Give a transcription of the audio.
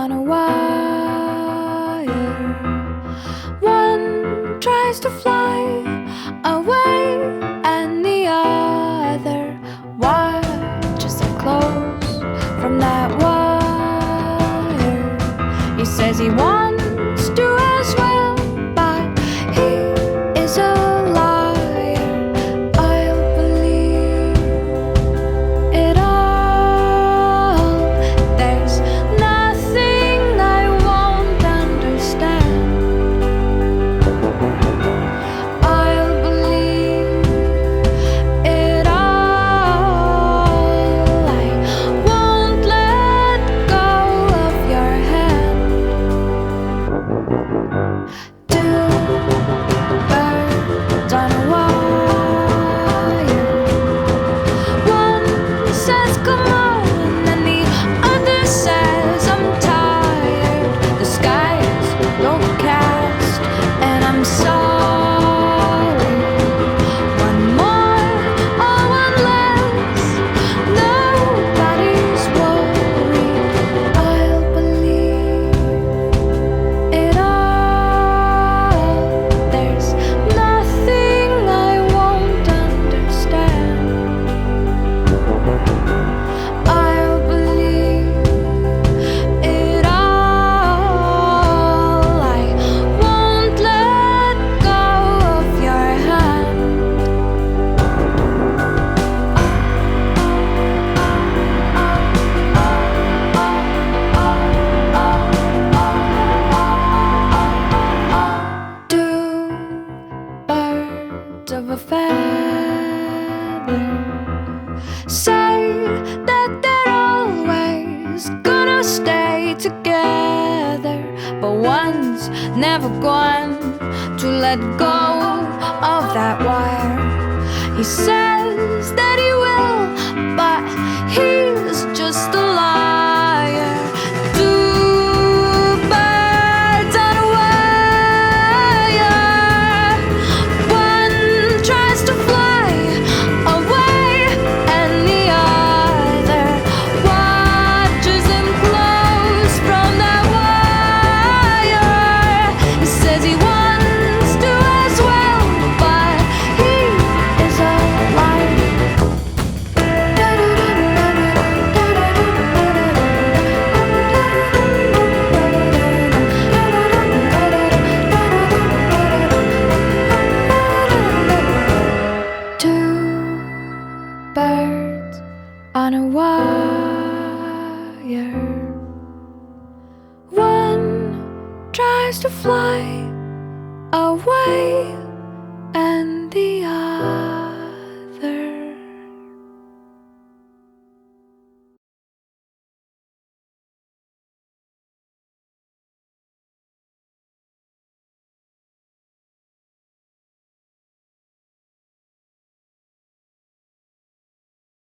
on a wire. One tries to fly away, and the other watches it close from that wire. He says he wants to as well, but he is a liar. I'll believe it all. There's nothing I won't understand. I'll believe it all. I won't let go of your hand. Two birds on a wire. One says come on, and the other says I'm tired. The sky is overcast, and I'm sorry. One more or one less, nobody's worried. I'll believe it all. There's nothing I won't understand. I'll believe it all. I won't let go of your hand. Two birds of a feather say that they're always gonna stay together, but one's never going to let go of that wire. He says that he will, but he's just a liar. Two birds on a wire. One tries to fly away, and the other watches him close from that wire. He says he wants to as well, but he is a liar. Two birds on a wire. One tries to fly away,